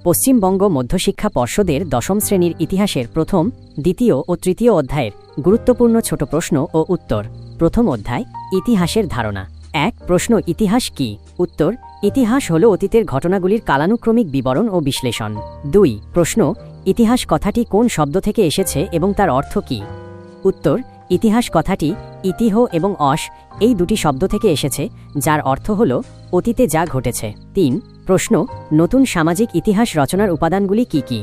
পশ্চিমবঙ্গ মধ্যশিক্ষা পর্ষদের দশম শ্রেণীর ইতিহাসের প্রথম, দ্বিতীয় ও তৃতীয় অধ্যায়ের গুরুত্বপূর্ণ ছোট প্রশ্ন ও উত্তর। প্রথম অধ্যায়, ইতিহাসের ধারণা। ১ প্রশ্ন, ইতিহাস কি? উত্তর, ইতিহাস হল অতীতের ঘটনাগুলির কালানুক্রমিক বিবরণ ও বিশ্লেষণ। ২ প্রশ্ন, ইতিহাস কথাটি কোন শব্দ থেকে এসেছে এবং তার অর্থ কি? উত্তর, ইতিহাস কথাটি ইতিহ এবং অস এই দুটি শব্দ থেকে এসেছে, যার অর্থ হল অতীতে যা ঘটেছে। ৩ প্রশ্ন, নতুন সামাজিক ইতিহাস রচনার উপাদানগুলি কি কি?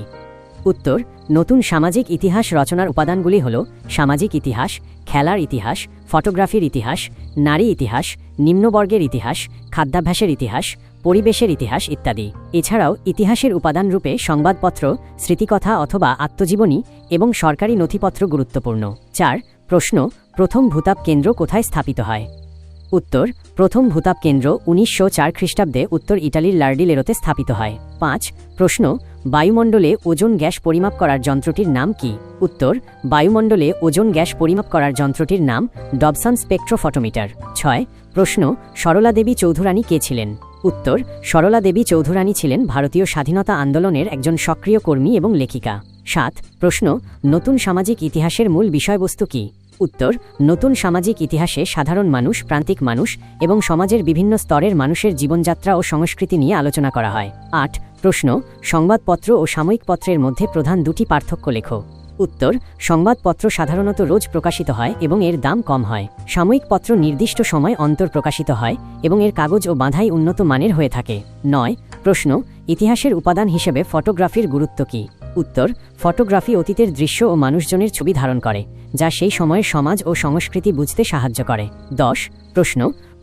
উত্তর, নতুন সামাজিক ইতিহাস রচনার উপাদানগুলি হল সামাজিক ইতিহাস, খেলার ইতিহাস, ফটোগ্রাফির ইতিহাস, নারী ইতিহাস, নিম্নবর্গের ইতিহাস, খাদ্যাভ্যাসের ইতিহাস, পরিবেশের ইতিহাস ইত্যাদি। এছাড়াও ইতিহাসের উপাদান রূপে সংবাদপত্র, স্মৃতিকথা অথবা আত্মজীবনী এবং সরকারি নথিপত্র গুরুত্বপূর্ণ। ৪ প্রশ্ন, প্রথম ভূতাপ কেন্দ্র কোথায় স্থাপিত হয়? উত্তর, প্রথম ভূতাপ কেন্দ্র ১৯০৪ খ্রিস্টাব্দে উত্তর ইটালির লার্ডিলেরোতে স্থাপিত হয়। ৫ প্রশ্ন, বায়ুমণ্ডলে ওজোন গ্যাস পরিমাপ করার যন্ত্রটির নাম কি? উত্তর, বায়ুমণ্ডলে ওজোন গ্যাস পরিমাপ করার যন্ত্রটির নাম ডবসন স্পেকট্রোফটোমিটার। ৬ প্রশ্ন, সরলা দেবী চৌধুরানী কে ছিলেন? উত্তর, সরলা দেবী চৌধুরানী ছিলেন ভারতীয় স্বাধীনতা আন্দোলনের একজন সক্রিয় কর্মী এবং লেখিকা। ৭ প্রশ্ন, নতুন সামাজিক ইতিহাসের মূল বিষয়বস্তু কি? উত্তর, নতুন সামাজিক ইতিহাসে সাধারণ মানুষ, প্রান্তিক মানুষ এবং সমাজের বিভিন্ন স্তরের মানুষের জীবনযাত্রা ও সংস্কৃতি নিয়ে আলোচনা করা হয়। ৮ প্রশ্ন, সংবাদপত্র ও সাময়িক পত্রের মধ্যে প্রধান দুটি পার্থক্য লেখো। উত্তর, সংবাদপত্র সাধারণত রোজ প্রকাশিত হয় এবং এর দাম কম হয়। সাময়িক পত্র নির্দিষ্ট সময় অন্তর প্রকাশিত হয় এবং এর কাগজ ও বাঁধাই উন্নত মানের হয়ে থাকে। ৯ প্রশ্ন, ইতিহাসের উপাদান হিসেবে ফটোগ্রাফির গুরুত্ব কী? উত্তর, ফটোগ্রাফি অতীতের দৃশ্য ও মানুষজনের ছবি ধারণ করে, যা সেই সময়ের সমাজ ও সংস্কৃতি বুঝতে সাহায্য করে। ১০ প্রশ্ন,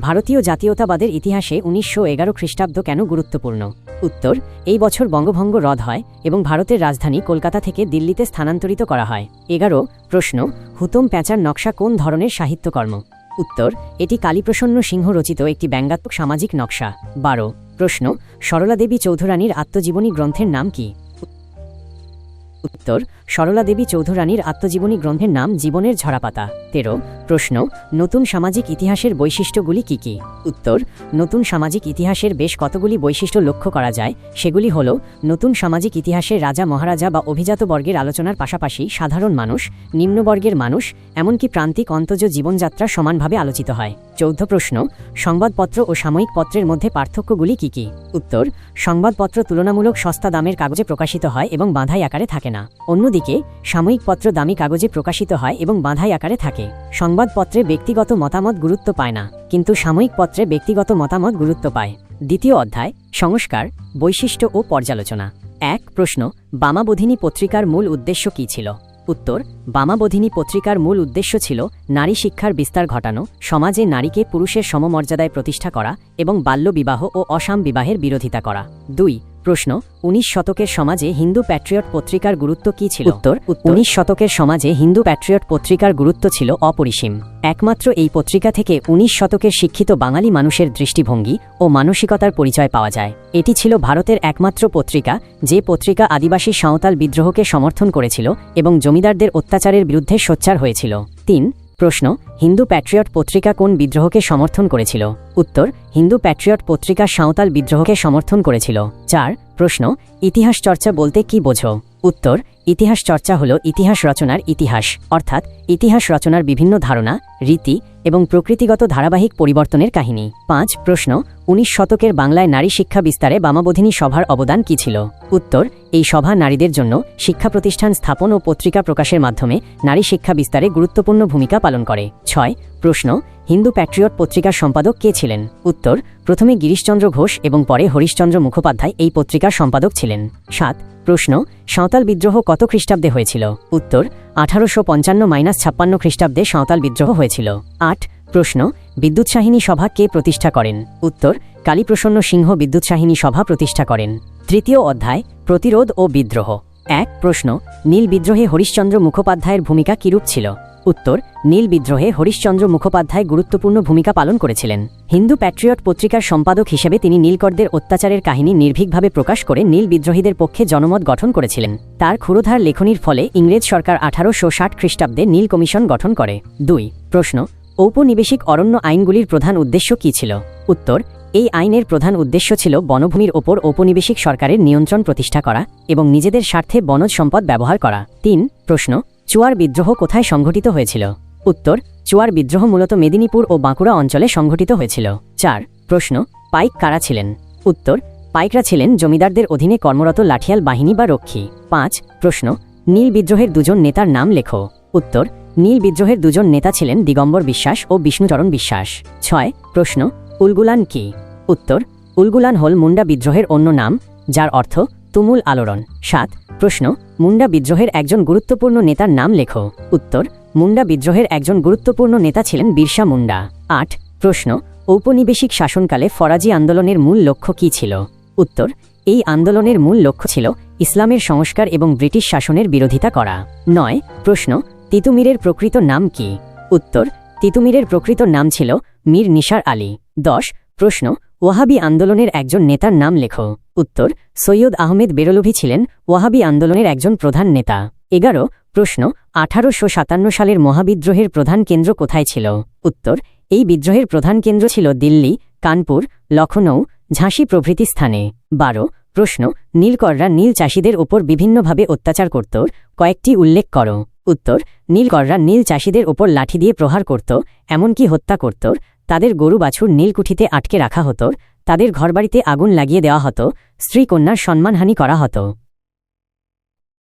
ভারতীয় জাতীয়তাবাদের ইতিহাসে ১৯১১ খ্রিস্টাব্দ কেন গুরুত্বপূর্ণ? উত্তর, এই বছর বঙ্গভঙ্গ রদ হয় এবং ভারতের রাজধানী কলকাতা থেকে দিল্লিতে স্থানান্তরিত করা হয়। ১১ প্রশ্ন, হুতোম প্যাঁচার নকশা কোন ধরনের সাহিত্যকর্ম? উত্তর, এটি কালীপ্রসন্ন সিংহ রচিত একটি ব্যঙ্গাত্মক সামাজিক নকশা। ১২ প্রশ্ন, সরলা দেবী চৌধুরানীর আত্মজীবনী গ্রন্থের নাম কি? উত্তর, সরলা দেবী চৌধুরানীর আত্মজীবনী গ্রন্থের নাম জীবনের ঝরাপাতা। ১৩ প্রশ্ন, নতুন সামাজিক ইতিহাসের বৈশিষ্ট্যগুলি কি কি? উত্তর, নতুন সামাজিক ইতিহাসের বেশ কতগুলি বৈশিষ্ট্য লক্ষ্য করা যায়। সেগুলি হল, নতুন সামাজিক ইতিহাসে রাজা মহারাজা বা অভিজাত বর্গের আলোচনার পাশাপাশি সাধারণ মানুষ, নিম্নবর্গের মানুষ, এমনকি প্রান্তিক অন্তজ জীবনযাত্রা সমানভাবে আলোচিত হয়। ১৪ প্রশ্ন, সংবাদপত্র ও সাময়িক পত্রের মধ্যে পার্থক্যগুলি কি কি? উত্তর, সংবাদপত্র তুলনামূলক সস্তা দামের কাগজে প্রকাশিত হয় এবং বাঁধাই আকারে থাকে না। অন্যদিকে সাময়িক পত্র দামি কাগজে প্রকাশিত হয় এবং বাঁধাই আকারে থাকে। সংবাদপত্রে ব্যক্তিগত মতামত গুরুত্ব পায় না, কিন্তু সাময়িক পত্রে ব্যক্তিগত মতামত গুরুত্ব পায়। দ্বিতীয় অধ্যায়, সংস্কার, বৈশিষ্ট্য ও পর্যালোচনা। ১ প্রশ্ন, বামাবোধিনী পত্রিকার মূল উদ্দেশ্য কী ছিল? উত্তর, বামাবোধিনী পত্রিকার মূল উদ্দেশ্য ছিল নারী শিক্ষার বিস্তার ঘটানো, সমাজে নারীকে পুরুষের সমমর্যাদায় প্রতিষ্ঠা করা এবং বাল্যবিবাহ ও অসাম বিবাহের বিরোধিতা করা। ২ প্রশ্ন, ১৯ শতকের সমাজে হিন্দু প্যাট্রিয়ট পত্রিকার গুরুত্ব কী ছিল? উত্তর, ১৯ শতকের সমাজে হিন্দু প্যাট্রিয়ট পত্রিকার গুরুত্ব ছিল অপরিসীম। একমাত্র এই পত্রিকা থেকে ১৯ শতকের শিক্ষিত বাঙালি মানুষের দৃষ্টিভঙ্গি ও মানসিকতার পরিচয় পাওয়া যায়। এটি ছিল ভারতের একমাত্র পত্রিকা যে পত্রিকা আদিবাসী সাঁওতাল বিদ্রোহকে সমর্থন করেছিল এবং জমিদারদের অত্যাচারের বিরুদ্ধে সোচ্চার হয়েছিল। ৩ প্রশ্ন, হিন্দু প্যাট্রিয়ট পত্রিকা কোন বিদ্রোহকে সমর্থন করেছিল? উত্তর, হিন্দু প্যাট্রিয়ট পত্রিকা সাঁওতাল বিদ্রোহকে সমর্থন করেছিল। ৪ প্রশ্ন, ইতিহাস চর্চা বলতে কি বোঝো? উত্তর, ইতিহাস চর্চা হল ইতিহাস রচনার ইতিহাস, অর্থাৎ ইতিহাস রচনার বিভিন্ন ধারণা, রীতি এবং প্রকৃতিগত ধারাবাহিক পরিবর্তনের কাহিনী। ৫ প্রশ্ন, ১৯ শতকের বাংলায় নারী শিক্ষা বিস্তারে বামাবোধিনী সভার অবদান কী ছিল? উত্তর, এই সভা নারীদের জন্য শিক্ষা প্রতিষ্ঠান স্থাপন ও পত্রিকা প্রকাশের মাধ্যমে নারী শিক্ষা বিস্তারে গুরুত্বপূর্ণ ভূমিকা পালন করে। ৬ প্রশ্ন, হিন্দু প্যাট্রিয়ট পত্রিকার সম্পাদক কে ছিলেন? উত্তর, প্রথমে গিরিশচন্দ্র ঘোষ এবং পরে হরিশচন্দ্র মুখোপাধ্যায় এই পত্রিকার সম্পাদক ছিলেন। ৭ প্রশ্ন, সাঁওতাল বিদ্রোহ কত খ্রিস্টাব্দে হয়েছিল? উত্তর, ১৮৫৫-৫৬ খ্রিস্টাব্দে সাঁওতাল বিদ্রোহ হয়েছিল। ৮ প্রশ্ন, বিদ্যুৎসাহিনী সভা কে প্রতিষ্ঠা করেন? উত্তর, কালীপ্রসন্ন সিংহ বিদ্যুৎসাহিনী সভা প্রতিষ্ঠা করেন। তৃতীয় অধ্যায়, প্রতিরোধ ও বিদ্রোহ। ১ প্রশ্ন, নীল বিদ্রোহে হরিশচন্দ্র মুখোপাধ্যায়ের ভূমিকা কিরূপ ছিল? উত্তর, নীল বিদ্রোহে হরিশচন্দ্র মুখোপাধ্যায় গুরুত্বপূর্ণ ভূমিকা পালন করেছিলেন। হিন্দু প্যাট্রিয়ট পত্রিকার সম্পাদক হিসেবে তিনি নীলকরদের অত্যাচারের কাহিনী নির্ভীকভাবে প্রকাশ করে নীল বিদ্রোহীদের পক্ষে জনমত গঠন করেছিলেন। তার ক্ষুরোধার লেখনীর ফলে ইংরেজ সরকার ১৮৬০ খ্রিস্টাব্দে নীল কমিশন গঠন করে। ২ প্রশ্ন, ঔপনিবেশিক অরণ্য আইনগুলির প্রধান উদ্দেশ্য কী ছিল? উত্তর, এই আইনের প্রধান উদ্দেশ্য ছিল বনভূমির ওপর ঔপনিবেশিক সরকারের নিয়ন্ত্রণ প্রতিষ্ঠা করা এবং নিজেদের স্বার্থে বনজ সম্পদ ব্যবহার করা। ৩ প্রশ্ন, চুয়ার বিদ্রোহ কোথায় সংঘটিত হয়েছিল? উত্তর, চুয়ার বিদ্রোহ মূলত মেদিনীপুর ও বাঁকুড়া অঞ্চলে সংঘটিত হয়েছিল। ৪ প্রশ্ন, পাইক কারা ছিলেন? উত্তর, পাইকরা ছিলেন জমিদারদের অধীনে কর্মরত লাঠিয়াল বাহিনী বা রক্ষী। ৫ প্রশ্ন, নীল বিদ্রোহের দুজন নেতার নাম লেখো। উত্তর, নীল বিদ্রোহের দুজন নেতা ছিলেন দিগম্বর বিশ্বাস ও বিষ্ণুচরণ বিশ্বাস। ৬ প্রশ্ন, উলগুলান কি? উত্তর, উলগুলান হল মুন্ডা বিদ্রোহের অন্য নাম, যার অর্থ তুমুল আলোড়ন। 7 প্রশ্ন, মুন্ডা বিদ্রোহের একজন গুরুত্বপূর্ণ নেতার নাম লেখো। উত্তর, মুন্ডা বিদ্রোহের একজন গুরুত্বপূর্ণ নেতা ছিলেন বিরসা মুন্ডা। ৮ প্রশ্ন, ঔপনিবেশিক শাসনকালে ফরাজি আন্দোলনের মূল লক্ষ্য কী ছিল? উত্তর, এই আন্দোলনের মূল লক্ষ্য ছিল ইসলামের সংস্কার এবং ব্রিটিশ শাসনের বিরোধিতা করা। ৯ প্রশ্ন, তিতুমিরের প্রকৃত নাম কি? উত্তর, তিতুমিরের প্রকৃত নাম ছিল মীর নিসার আলী। ১০ প্রশ্ন, ওয়াহাবি আন্দোলনের একজন নেতার নাম লেখো। উত্তর, সৈয়দ আহমেদ বেরলভী ছিলেন ওয়াহাবি আন্দোলনের একজন প্রধান নেতা। ১১ প্রশ্ন, ১৮৫৭ সালের মহাবিদ্রোহের প্রধান কেন্দ্র কোথায় ছিল? উত্তর, এই বিদ্রোহের প্রধান কেন্দ্র ছিল দিল্লি, কানপুর, লখনৌ, ঝাঁসি প্রভৃতি স্থানে। ১২ প্রশ্ন, নীলকররা নীল চাষিদের ওপর বিভিন্নভাবে অত্যাচার করত, কয়েকটি উল্লেখ করো। উত্তর, নীলকররা নীল চাষিদের ওপর লাঠি দিয়ে প্রহার করত, এমনকি হত্যা করত, তাদের গরু বাছুর নীলকুঠিতে আটকে রাখা হতো, তাদের ঘরবাড়িতে আগুন লাগিয়ে দেওয়া হতো, স্ত্রী কন্যার সম্মানহানি করা হতো।